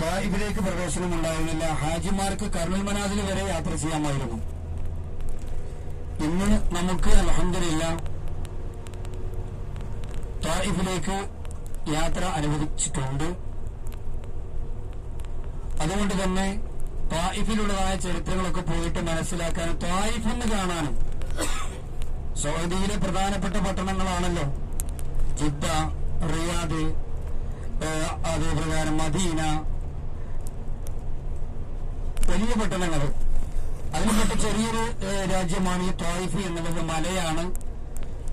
തായിഫിലേക്ക് പ്രവേശനം ഉണ്ടായിരുന്നില്ല. ഹാജിമാർക്ക് കർണൽ മനാസിൽ വരെ യാത്ര ചെയ്യാമായിരുന്നു. ഇന്ന് നമുക്ക് അൽഹംദുലില്ലാഹ് തായിഫിലേക്ക് യാത്ര അനുവദിച്ചിട്ടുണ്ട്. അതുകൊണ്ട് തന്നെ തായിഫിലുള്ളതായ ചരിത്രങ്ങളൊക്കെ പോയിട്ട് മനസ്സിലാക്കാനും തായിഫെന്ന് കാണാനും സൗദിയിലെ പ്രധാനപ്പെട്ട പട്ടണങ്ങളാണല്ലോ ജിദ്ദ, റിയാദ്, അതേപ്രകാരം മദീന, വലിയ പട്ടണങ്ങൾ. അതിൽപ്പെട്ട ചെറിയൊരു രാജ്യമാണ് ഈ തായിഫ് എന്നുള്ളത്. മലയാണ്.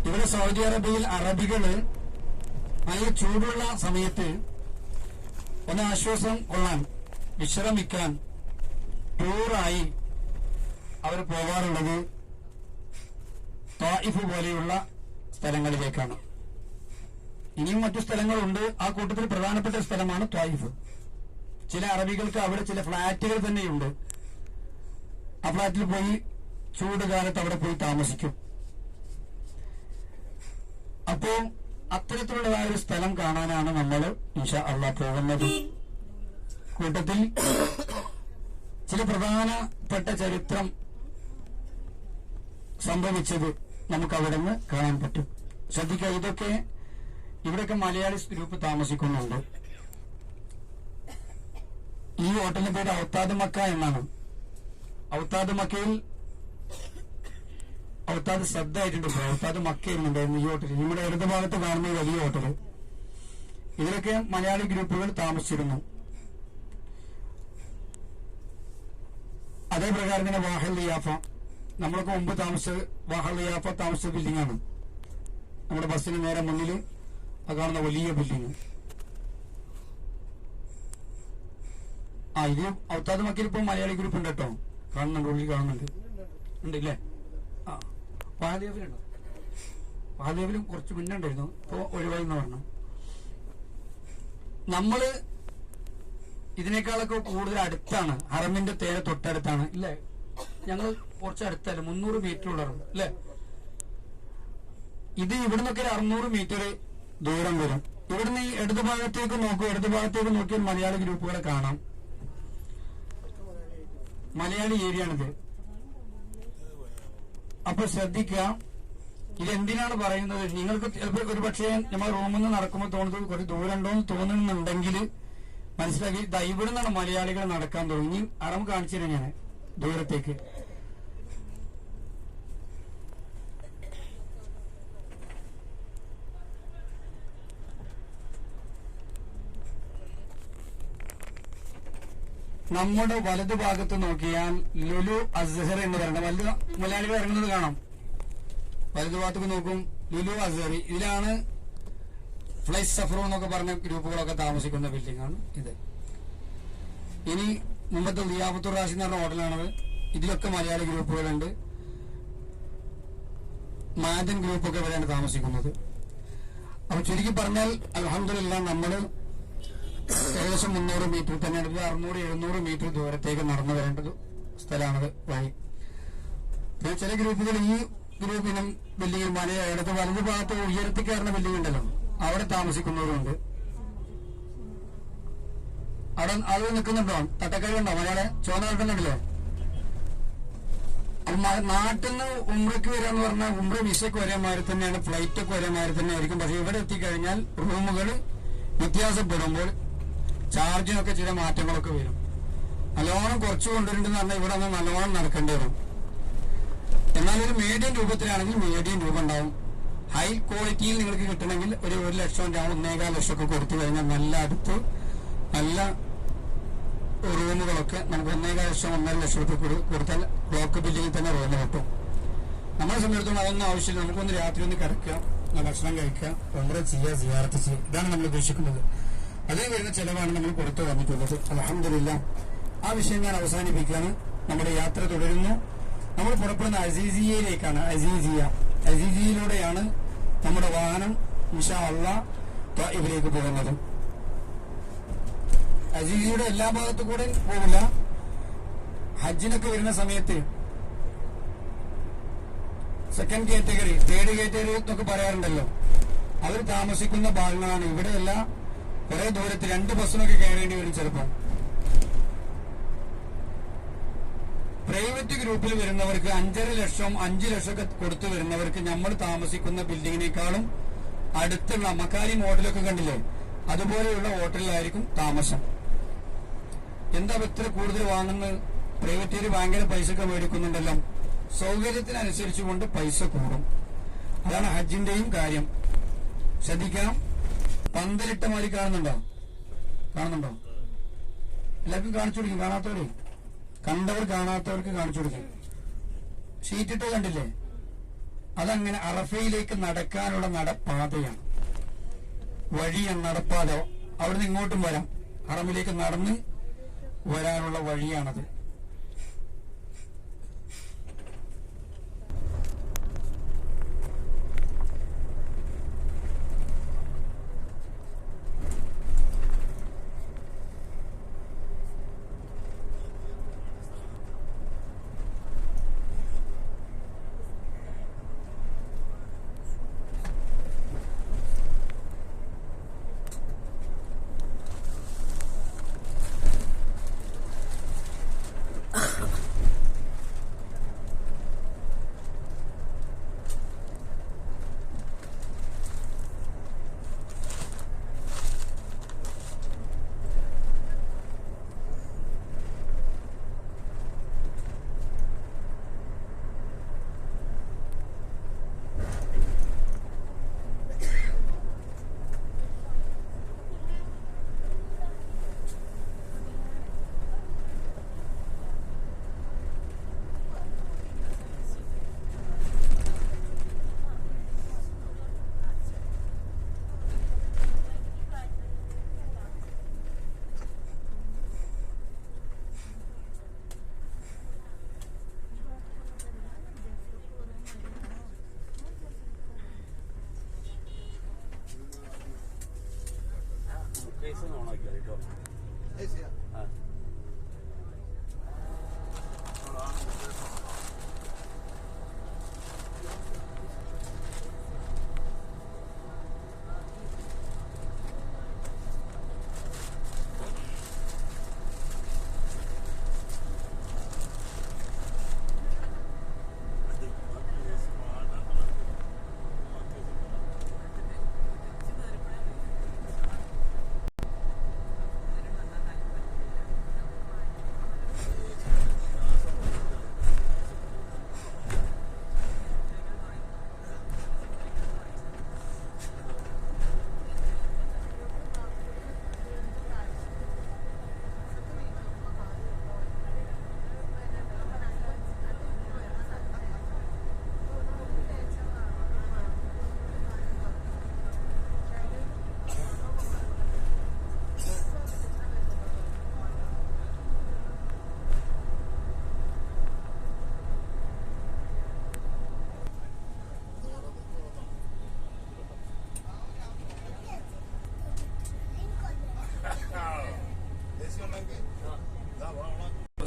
ഇവിടെ സൗദി അറേബ്യയിൽ അറബികള് നല്ല ചൂടുള്ള സമയത്ത് ഒന്ന് ആശ്വാസം കൊള്ളാൻ, വിശ്രമിക്കാൻ ടൂറായി അവർ പോകാറുള്ളത് തായിഫ് പോലെയുള്ള സ്ഥലങ്ങളിലേക്കാണ്. ഇനിയും മറ്റു സ്ഥലങ്ങളുണ്ട്. ആ കൂട്ടത്തിൽ പ്രധാനപ്പെട്ട സ്ഥലമാണ് തായിഫ്. ചില അറബികൾക്ക് അവിടെ ചില ഫ്ളാറ്റുകൾ തന്നെയുണ്ട്. ആ ഫ്ളാറ്റിൽ പോയി ചൂട് കാലത്ത് അവിടെ പോയി താമസിക്കും. അപ്പോ അത്തരത്തിലുള്ളതായ ഒരു സ്ഥലം കാണാനാണ് നമ്മൾ ഇൻഷാ അല്ലാഹ് പോകുന്നത്. കൂട്ടത്തിൽ ചില പ്രധാനപ്പെട്ട ചരിത്രം സംഭവിച്ചത് നമുക്ക് അവിടെ നിന്ന് കാണാൻ പറ്റും. ശ്രദ്ധിക്കുക, ഇതൊക്കെ ഇവിടെയൊക്കെ മലയാളീസ് ഗ്രൂപ്പ് താമസിക്കുന്നുണ്ട്. ഈ ഹോട്ടലിന്റെ പേര് ഔത്താദ് മക്ക എന്നാണ്. ഔത്താദ് മക്കയിൽ ഔത്താദ് ശ്രദ്ധയായിട്ടുണ്ട്. ഔത്താദ് മക്കയിലുണ്ടായിരുന്നു ഈ ഹോട്ടൽ. നമ്മുടെ ഇടത് ഭാഗത്ത് കാണുന്ന വലിയ ഹോട്ടല്. ഇതിലൊക്കെ മലയാളി ഗ്രൂപ്പുകൾ താമസിച്ചിരുന്നു. അതേ പ്രകാരം തന്നെ വാഹൽ ലിയാഫ, നമ്മളൊക്കെ മുമ്പ് താമസിച്ചത് വാഹൽ ലിയാഫ താമസിച്ച ബിൽഡിംഗ് ആണ്. നമ്മുടെ ബസ്സിന് നേരെ മുന്നിൽ കാണുന്ന വലിയ ബിൽഡിംഗ്. ഇത് ഔത്താദ് മക്കയിൽ ഇപ്പോൾ മലയാളി ഗ്രൂപ്പ് ഉണ്ട് കേട്ടോ. കാണുന്നുണ്ട്, ഉള്ളിൽ കാണുന്നുണ്ട്, ഉണ്ടല്ലേ? ആ, പാലദേവിലുണ്ടോ? പാലദേവിലും കുറച്ച് മുന്നേ ഉണ്ടായിരുന്നു, ഇപ്പോൾ ഒഴിവായി എന്ന് പറഞ്ഞു. നമ്മള് ഇതിനേക്കാളൊക്കെ കൂടുതൽ അടുത്താണ്, ഹറമിന്റെ തേരെ തൊട്ടടുത്താണ് ഇല്ലേ? ഞങ്ങൾ കുറച്ച് അടുത്തല്ല, 300 മീറ്റർ ഉള്ളതാണ് അല്ലേ? ഇത് ഇവിടുന്നൊക്കെ 600 മീറ്റർ ദൂരം വരും. ഇവിടുന്ന് ഈ ഇടതു ഭാഗത്തേക്ക് നോക്കൂ. ഇടതു ഭാഗത്തേക്ക് നോക്കിയാൽ മലയാളി ഗ്രൂപ്പുകളെ കാണാം. മലയാളി ഏരിയ ആണിത്. അപ്പൊ ശ്രദ്ധിക്കുക, ഇതെന്തിനാണ് പറയുന്നത്? നിങ്ങൾക്ക് ചിലപ്പോൾ ഒരു പക്ഷേ നമ്മൾ റൂമിൽ നിന്ന് നടക്കുമ്പോൾ തോന്നുന്നത് കുറച്ച് ദൂരം ഉണ്ടോ എന്ന് തോന്നുന്നുണ്ടെങ്കിൽ മനസ്സിലാക്കി, ഇവിടെ നിന്നാണ് മലയാളികൾ നടക്കാൻ തുടങ്ങി. അറം കാണിച്ചു തരാം ഞാൻ ദൂരത്തേക്ക്. നമ്മുടെ വലതു ഭാഗത്ത് നോക്കിയാൽ ലുലു അസ്ഹർ എന്ന് പറയുന്നത് മലയാളികൾ ഇറങ്ങുന്നത് കാണാം. വലതു ഭാഗത്തേക്ക് നോക്കും, ലുലു അസ്ഹർ. ഇതിലാണ് ഫ്ലൈസ് സഫറോ എന്നൊക്കെ പറഞ്ഞ ഗ്രൂപ്പുകളൊക്കെ താമസിക്കുന്ന ബിൽഡിംഗ് ആണ് ഇത്. ഇനി മുമ്പത്തെ ലിയാഫത്തുർ റാഷിദ് എന്ന് പറഞ്ഞ ഹോട്ടലാണത്. ഇതിലൊക്കെ മലയാളി ഗ്രൂപ്പുകളുണ്ട്. മാദൻ ഗ്രൂപ്പൊക്കെ ഇവിടെയാണ് താമസിക്കുന്നത്. അപ്പൊ ചുരുക്കി പറഞ്ഞാൽ അൽഹംദുലില്ലാഹ് നമ്മള് ഏകദേശം 300 മീറ്റർ തന്നെ, 600-700 മീറ്റർ ദൂരത്തേക്ക് നടന്നു വരേണ്ട സ്ഥലമാണത് വഴി. പിന്നെ ചില ഗ്രൂപ്പുകൾ ഈ ഗ്രൂപ്പിനും ബിൽഡിംഗിൽ ഇടത്ത് വലതു ഭാഗത്ത് ഉയരത്തിൽ കയറുന്ന ബിൽഡിംഗ് ഉണ്ടല്ലോ, അവിടെ താമസിക്കുന്നവരുണ്ട്. അവിടെ ആളുകൾ നിൽക്കുന്നുണ്ടോ? തട്ടക്കലുണ്ടോ? മലയാളെ ചോന നടക്കുന്നുണ്ടല്ലോ. നാട്ടിൽ നിന്ന് ഉംറയ്ക്ക് വരാന്ന് പറഞ്ഞാൽ ഉംറ വിസയ്ക്ക് ഒരേ മാതിരി തന്നെയാണ്, ഫ്ലൈറ്റൊക്കെ ഒരേ മാതിരി തന്നെ ആയിരിക്കും. പക്ഷെ ഇവിടെ എത്തിക്കഴിഞ്ഞാൽ റൂമുകൾ വ്യത്യാസപ്പെടുമ്പോൾ ചാർജിനൊക്കെ ചില മാറ്റങ്ങളൊക്കെ വരും. നല്ലോണം കുറച്ച് കൊണ്ടുവരേണ്ടെന്ന് പറഞ്ഞാൽ ഇവിടെ നിന്ന് നല്ലോണം നടക്കേണ്ടി വരും. എന്നാൽ ഒരു മീഡിയം രൂപത്തിലാണെങ്കിൽ മീഡിയം രൂപം ഉണ്ടാവും. ഹൈ ക്വാളിറ്റിയിൽ നിങ്ങൾക്ക് കിട്ടണമെങ്കിൽ ഒരു 1 ലക്ഷം, 1.25 ലക്ഷം ഒക്കെ കൊടുത്തു കഴിഞ്ഞാൽ നല്ല അടുത്ത് നല്ല റൂമുകളൊക്കെ നമുക്ക് 1.25 ലക്ഷം 1.5 ലക്ഷം രൂപ കൊടുത്താൽ ബ്ലോക്ക് ബിൽഡിങ്ങിൽ തന്നെ റൂം കിട്ടും. നമ്മളെ സംബന്ധിച്ചിടത്തോളം അതൊന്നും ആവശ്യമില്ല. നമുക്കൊന്ന് രാത്രി ഒന്ന് കിടക്കുക, ഭക്ഷണം കഴിക്കുക, ഉംറ ചെയ്യുക, സിയാറത്ത് ചെയ്യുക. ഇതാണ് നമ്മൾ ഉദ്ദേശിക്കുന്നത്. അതിന് വരുന്ന ചെലവാണ് നമ്മൾ കൊടുത്തു വന്നിട്ടുള്ളത്. അൽഹംദുലില്ലാഹ്. ആ വിഷയം ഞാൻ അവസാനിപ്പിക്കുകയാണ്. നമ്മുടെ യാത്ര തുടരുന്നു. നമ്മൾ പുറപ്പെടുന്ന അസീസിയയിലേക്കാണ്. അസീസിയയിലൂടെയാണ് നമ്മുടെ വാഹനം ഇൻഷാ അല്ലാഹ് തായിഫിലേക്ക് പോകുന്നത്. അസീസിയുടെ എല്ലാ ഭാഗത്തു കൂടെ പോകില്ല. ഹജ്ജിനൊക്കെ വരുന്ന സമയത്ത് സെക്കൻഡ് കാറ്റഗറി, തേർഡ് കാറ്റഗറി എന്നൊക്കെ പറയാറുണ്ടല്ലോ, അവർ താമസിക്കുന്ന ഭാഗങ്ങളാണ്. ഇവിടെയല്ല, കുറെ ദൂരത്ത് 2 ബസ്സിനൊക്കെ കയറേണ്ടി വരും ചിലപ്പോൾ. പ്രൈവറ്റ് ഗ്രൂപ്പിൽ വരുന്നവർക്ക് 5.5 ലക്ഷം 5 ലക്ഷമൊക്കെ കൊടുത്തു വരുന്നവർക്ക് നമ്മൾ താമസിക്കുന്ന ബിൽഡിങ്ങിനേക്കാളും അടുത്തുള്ള മക്കാരി ഹോട്ടലൊക്കെ കണ്ടില്ലേ, അതുപോലെയുള്ള ഹോട്ടലിലായിരിക്കും താമസം. എന്താ ഇത്ര കൂടുതൽ വാങ്ങുന്നത്? പ്രൈവറ്റുകാർ ഭയങ്കര പൈസ ഒക്കെ മേടിക്കുന്നുണ്ടല്ലോ. സൗകര്യത്തിനനുസരിച്ചുകൊണ്ട് പൈസ കൂടും. അതാണ് ഹജ്ജിന്റെയും കാര്യം. ശ്രദ്ധിക്കണം. പന്തലിട്ട മാതിരി കാണുന്നുണ്ടോ? എല്ലാവർക്കും കാണിച്ചു കൊടുക്കും. കാണാത്തവര്, കണ്ടവർ കാണാത്തവർക്ക് കാണിച്ചു കൊടുക്കും. ഷീറ്റിട്ട് കണ്ടില്ലേ? അതങ്ങനെ അറഫയിലേക്ക് നടക്കാനുള്ള നടപ്പാതയാണ്, വഴിയാണ്, നടപ്പാത. അവിടുന്ന് ഇങ്ങോട്ടും വരാം, ഹറമിലേക്ക് നടന്ന് വരാനുള്ള വഴിയാണത്.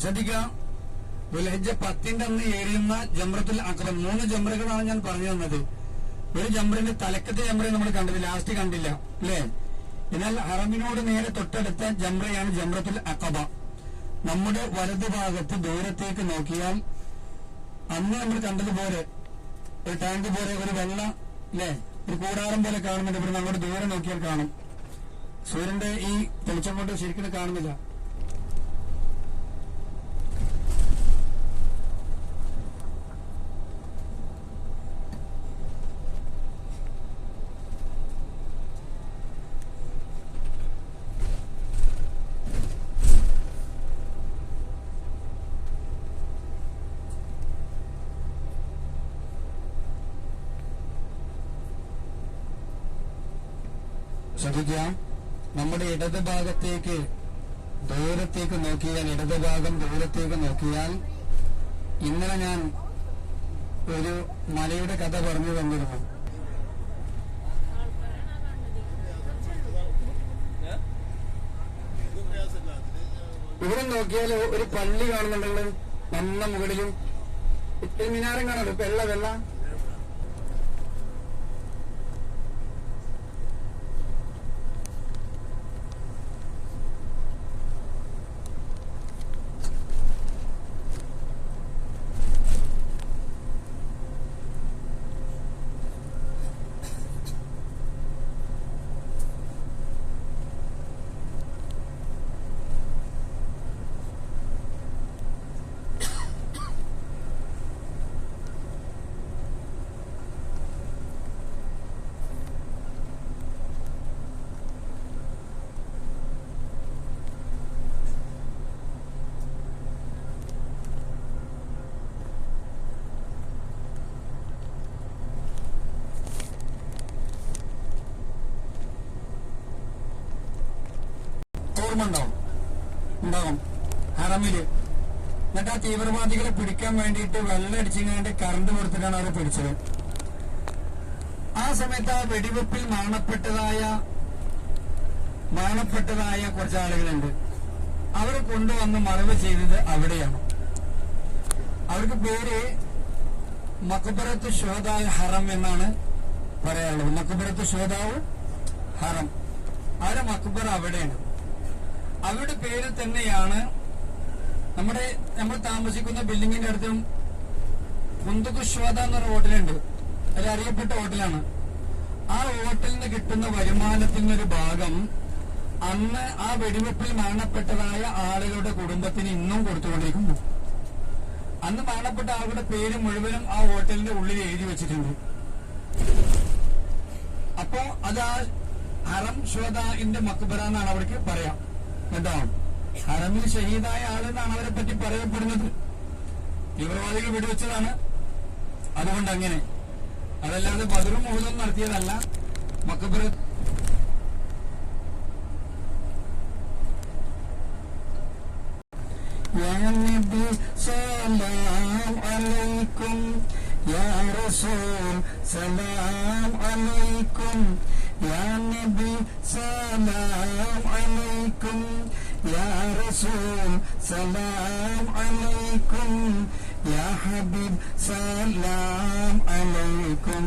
ശ്രദ്ധിക്കുക. ദുൽഹിജ്ജ 10 അന്ന് ഏറിയുന്ന ജംറത്തുൽ അഖബ 3 ജംറകളാണ് ഞാൻ പറഞ്ഞു തന്നത്. ഒരു ജംറന്റെ തലക്കത്തെ ജംറ നമ്മൾ കണ്ടത്, ലാസ്റ്റ് കണ്ടില്ല അല്ലേ? എന്നാൽ ഹറമിനോട് നേരെ തൊട്ടടുത്ത ജംറയാണ് ജംറത്തുൽ അഖബ. നമ്മുടെ വലതുഭാഗത്ത് ദൂരത്തേക്ക് നോക്കിയാൽ അന്ന് നമ്മൾ കണ്ടതുപോലെ ഒരു ടാങ്ക് പോലെ ഒരു വെള്ള അല്ലേ, ഒരു കൂടാരം പോലെ കാണുന്നുണ്ട്. ഇവിടെ അങ്ങോട്ട് ദൂരെ നോക്കിയാൽ കാണും. സൂര്യന്റെ ഈ തെളിച്ചം കൊണ്ട് ശരിക്കും കാണുന്നില്ല. ശ്രദ്ധിക്കുക. നമ്മുടെ ഇടതുഭാഗത്തേക്ക് ദൂരത്തേക്ക് നോക്കിയാൽ, ഇടതുഭാഗം ദൂരത്തേക്ക് നോക്കിയാൽ, ഇന്നലെ ഞാൻ ഒരു മലയുടെ കഥ പറഞ്ഞു തന്നിരുന്നു. ഇവിടെ നോക്കിയാൽ ഒരു പള്ളി കാണുന്നുണ്ടല്ലോ, നന്ന മുകളിലും ഒരു മിനാരം കാണുമല്ലോ, വെള്ള ഓർമ്മ ഉണ്ടാവും ഹറമില്. എന്നിട്ട് ആ തീവ്രവാദികളെ പിടിക്കാൻ വേണ്ടിയിട്ട് വെള്ളം അടിച്ചിങ്ങാണ്ട് കറണ്ട് കൊടുത്തിട്ടാണ് അവരെ പിടിച്ചത്. ആ സമയത്ത് ആ വെടിവെപ്പിൽ മരണപ്പെട്ടതായ കുറച്ച് ആളുകളുണ്ട്. അവരെ കൊണ്ടുവന്ന് മറവ് ചെയ്തത് അവിടെയാണ്. അവർക്ക് പേര് മഖബറത്ത് ശുഹദാഉൽ ഹറം എന്നാണ് പറയാനുള്ളത്. മഖബറത്ത് ശുഹദാഉൽ ഹറം, അവരുടെ മഖബറ അവിടെയാണ്. അവരുടെ പേര് തന്നെയാണ് നമ്മൾ താമസിക്കുന്ന ബിൽഡിങ്ങിന്റെ അടുത്തും ഫുന്ദുഖ് ശുഹദ എന്നൊരു ഹോട്ടലുണ്ട്. അത് അറിയപ്പെട്ട ഹോട്ടലാണ്. ആ ഹോട്ടലിൽ നിന്ന് കിട്ടുന്ന വരുമാനത്തിൽ നിന്നൊരു ഭാഗം അന്ന് ആ വെടിവെപ്പിൽ മരണപ്പെട്ടതായ ആളുകളുടെ കുടുംബത്തിന് ഇന്നും കൊടുത്തുകൊണ്ടിരിക്കുന്നു. അന്ന് മരണപ്പെട്ട ആളുകളുടെ പേര് മുഴുവനും ആ ഹോട്ടലിന്റെ ഉള്ളിൽ എഴുതി വെച്ചിട്ടുണ്ട്. അപ്പോ അത് ആ ഹറം ശുഹദാഇന്റെ മഖബറ എന്നാണ് അവർക്ക് പറയാം. കേട്ടോ, ഹറമിൽ ഷഹീദായ ആളെന്നാണ് അവരെ പറ്റി പറയപ്പെടുന്നത്. തീവ്രവാദികൾ വെടിവെച്ചതാണ്, അതുകൊണ്ട് അങ്ങനെ. അതല്ലാതെ ബദറും ഉഹുദും നടത്തിയതല്ല. മഖബറ يا نبي سلام عليكم يا رسول سلام عليكم يا نبي سلام عليكم يا رسول سلام عليكم يا حبيب سلام عليكم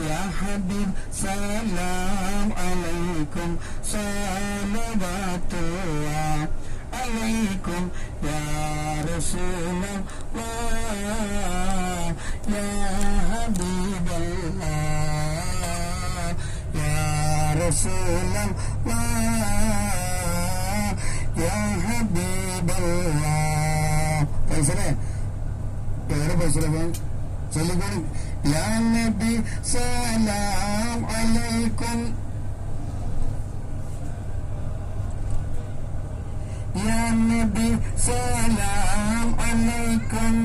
يا حبيب سلام عليكم صلوات الله عليكم يا رسول الله يا حبيب الله يا رسول الله يا حبيب الله. पैसे चलिए या नबी सलाम अलैकुम या नबी सलाम अलैकुम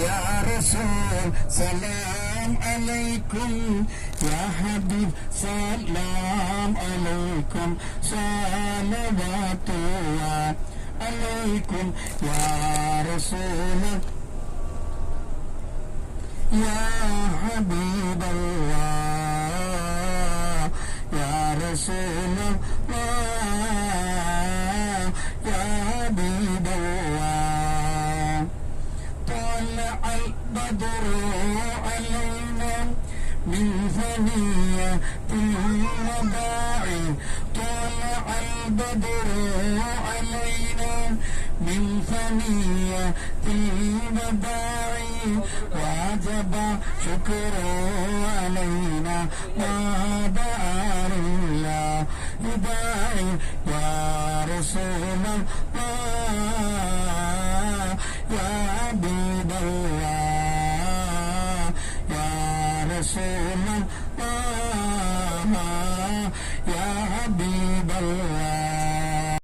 या रसूल सलाम अलैकुम या हबीब सलाम अलैकुम सलवातुल्लाह अलैकुम या रसूल या हबीब अल्लाह या रसूल البدر علينا من ثنية الوداع طلع البدر علينا من ثنية الوداع وجب شكر علينا ما دعا لله يداعي يا رسول الله يا عبيد الله يا رسول الله يا حبيب الله